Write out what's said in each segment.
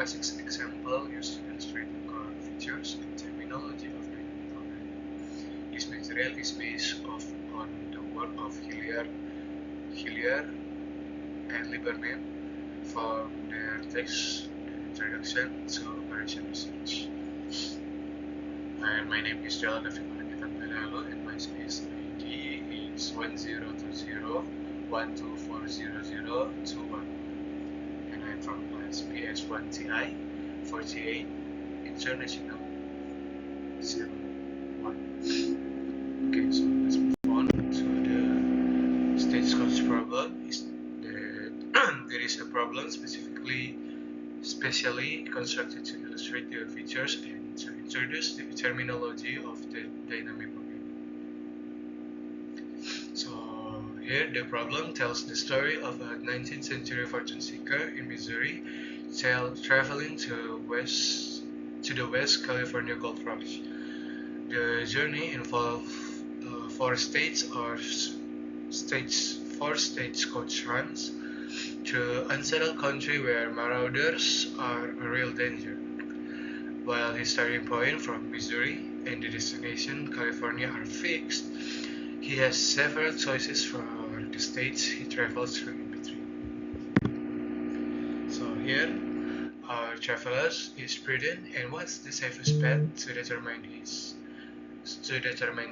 classic example used to illustrate the core features and terminology of dynamic programming. This material is based on the work of Hillier and Lieberman from their text Introduction to Operation Research. And my name is Walangitan Pelealu, and my space ID is 102012400021. And I'm from class PS1TI 48 International 01. Okay, so let's move on to the stagecoach problem. Is that there is a problem specially constructed to illustrate the features and to introduce the terminology of the dynamic programming. So here the problem tells the story of a 19th century fortune seeker in Missouri traveling to the West California gold rush. The journey involved four stagecoach runs through unsettled country where marauders are a real danger. While his starting point from Missouri and the destination California are fixed, he has several choices for the states he travels through in between. So here, our traveler is prudent and wants the safest path to determine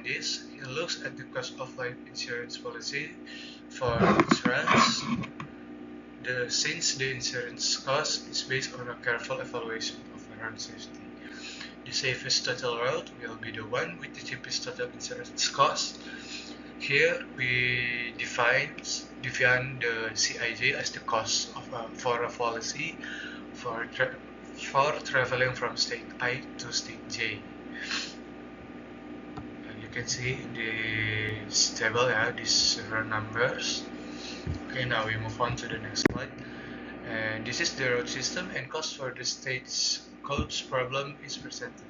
this. He looks at the cost of life insurance policy for its runs. Since the insurance cost is based on a careful evaluation of road safety, the safest total route will be the one with the cheapest total insurance cost. Here we define the CIJ as the cost for a policy for traveling from state I to state J. And you can see in this table, these several numbers. Okay, now we move on to the next slide. And this is the road system and cost for the stagecoach problem is presented.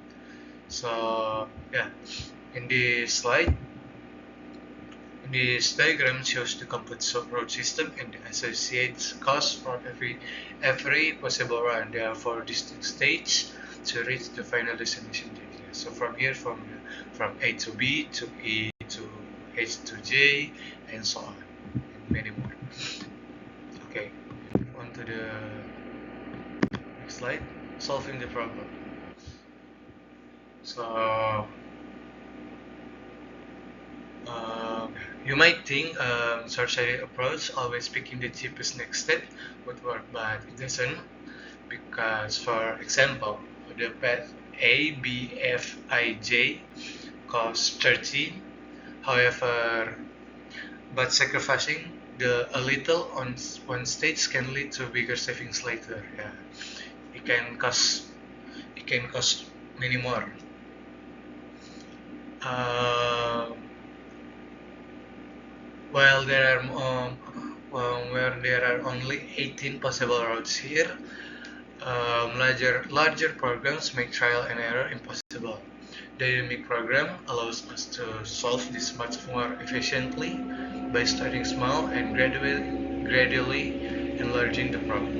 So in this slide, this diagram shows the complete road system and the associated cost for every possible run. There are 4 distinct stages to reach the final destination. So from here, from A to B to E to H to J, and so on, and many more. Okay, on to the next slide, solving the problem. So you might think short-sighted approach, always picking the cheapest next step, would work, but it doesn't, because for example, the path A, B, F, I, J costs 13. However, but sacrificing a little on one stage can lead to bigger savings later. It can cost many more. While there are only 18 possible routes here, larger programs make trial and error impossible. Dynamic program allows us to solve this much more efficiently by starting small and gradually enlarging the problem.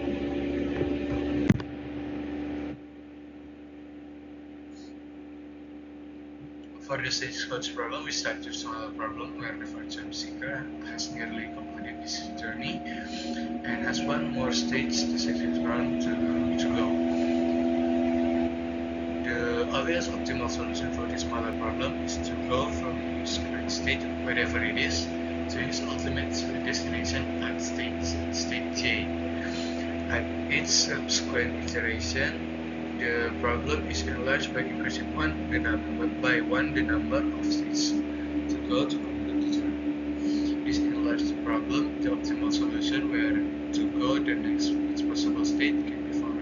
For the stagecoach problem, we start with a smaller problem where the fortune seeker has nearly completed his journey and has one more stage, the second round, to go. The obvious optimal solution for this smaller problem is to go from his current state, wherever it is, to his ultimate destination at state J. At each subsequent iteration, the problem is enlarged by increasing by one the number of states to go to complete the journey. This enlarged problem, the optimal solution where to go the next possible state, can be found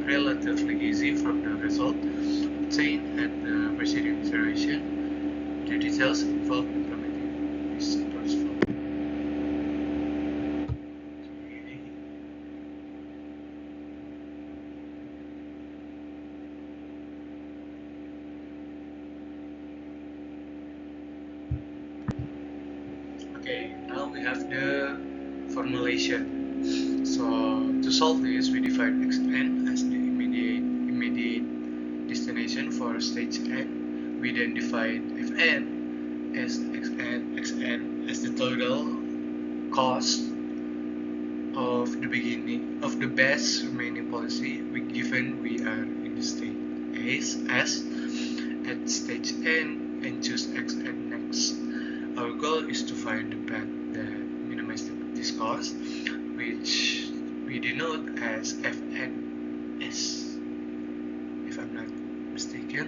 relatively easy from the result obtained at the preceding iteration. The details involved implementing this approach flow. Okay, now we have the formulation. So to solve this, we define xn as the immediate destination for stage n. We then define fn as xn as the total cost of the beginning of the best remaining policy given we are in the state S at stage n and choose xn next. Our goal is to find the path that minimizes this cost, which we denote as fns, if I'm not mistaken.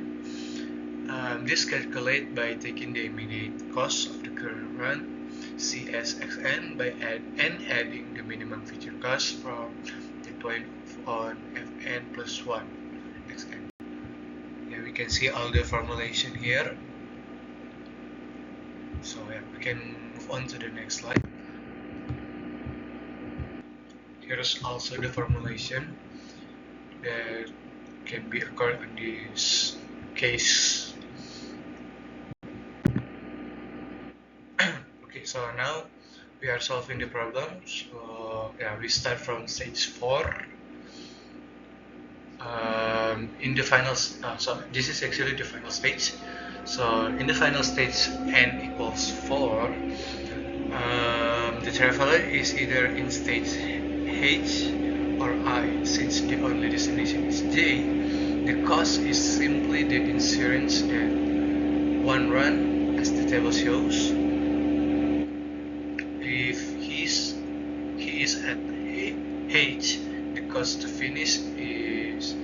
This calculate by taking the immediate cost of the current run CSXN by adding the minimum feature cost from the point on Fn plus 1 xn. Yeah, we can see all the formulation here. So yeah, we can move on to the next slide. Here's also the formulation that can be occurred in this case. Okay, so now we are solving the problem. So yeah, we start from stage 4. In the final, so this is actually the final stage. So in the final stage, n equals 4. The traveler is either in stage H or I. Since the only destination is J, the cost is simply the insurance that one run, as the table shows. If he is at H, the cost to finish is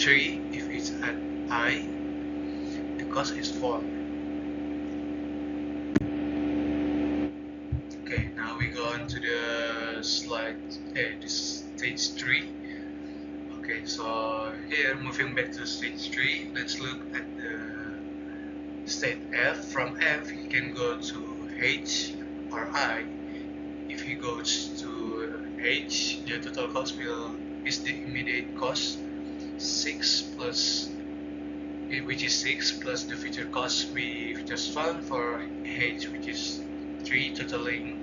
3. If it's at I, the cost is 4. Okay, now we go on to the slide, this stage 3. Okay, so here, moving back to stage 3, let's look at the state F. From F, he can go to H or I. If he goes to H, the total cost is the immediate cost 6 plus, which is 6 plus the feature cost we just found for H, which is 3, totaling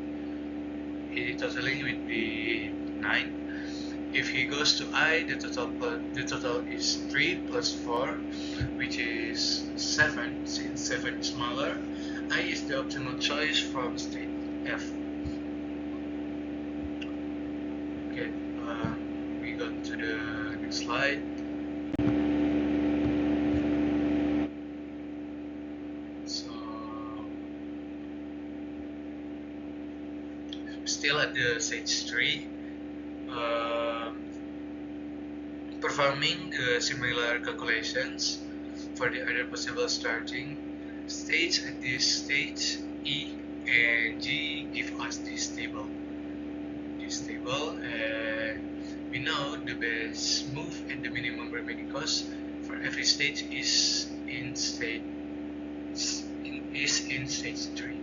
would be 9. If he goes to I, the total is 3 plus 4, which is 7. Since 7 is smaller, I is the optimal choice from state F. Okay, we go to the next slide. So still at the stage 3. Performing the similar calculations for the other possible starting states at this stage, E and G give us this table. And we know the best move and the minimum remaining cost for every stage is in stage 3.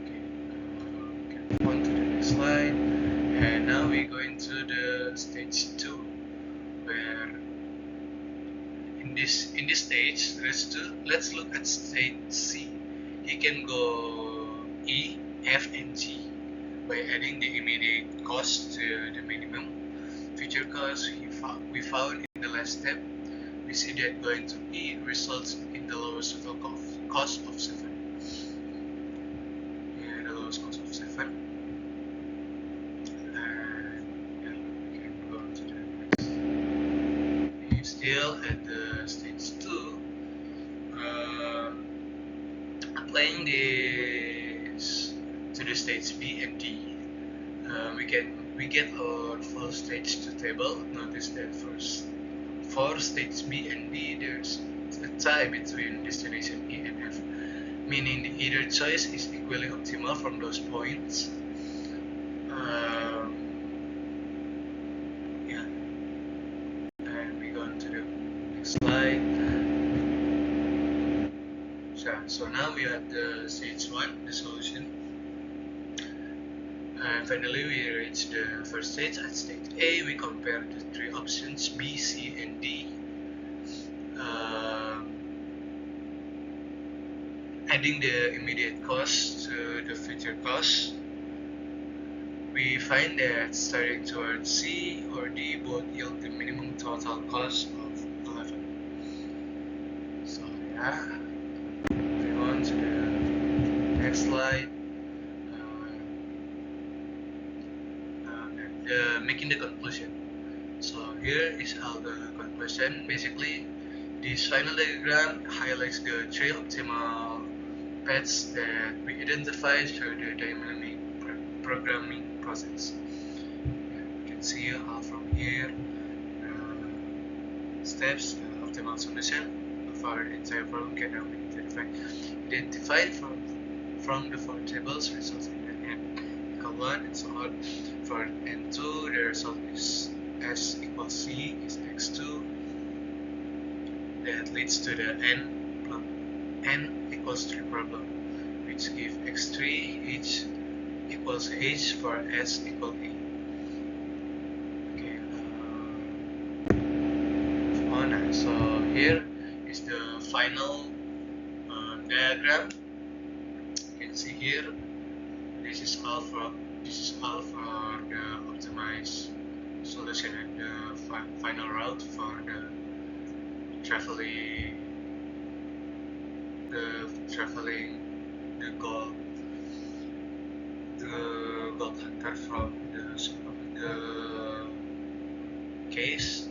Okay, on to the next slide. And now we're going to the stage 2, where in this stage, let's look at stage C. He can go E, F, and G by adding the immediate cost to the minimum feature cost we found in the last step. We see that going to E results in the lowest total cost of 7. Yeah, the lowest cost of 7. Still at the stage 2, applying this to the stage B and D, we get our full stage 2 table. Notice that for stage B and D, there's a tie between destination E and F, meaning that either choice is equally optimal from those points. Slide. So now we have the stage 1, the solution. And finally we reach the first stage. At stage A, we compare the 3 options B, C, and D. Adding the immediate cost to the future cost. we find that starting towards C or D both yield the minimum total cost of 11. So yeah, moving on to the next slide. Making the conclusion. So here is how the conclusion. Basically, this final diagram highlights the three optimal paths that we identified through the dynamic programming process. You can see how from here steps the optimal solution of our entire problem can now be identified from the four tables resulting in n equal 1 and so on. For n2, the result is s equals c is x2. That leads to the n equals 3 problem, which gives x3 h equals h for s equal a. Okay, on. So here is the final diagram. You can see here. This is all for the optimized solution and the final route for the traveling the gold hunter from the case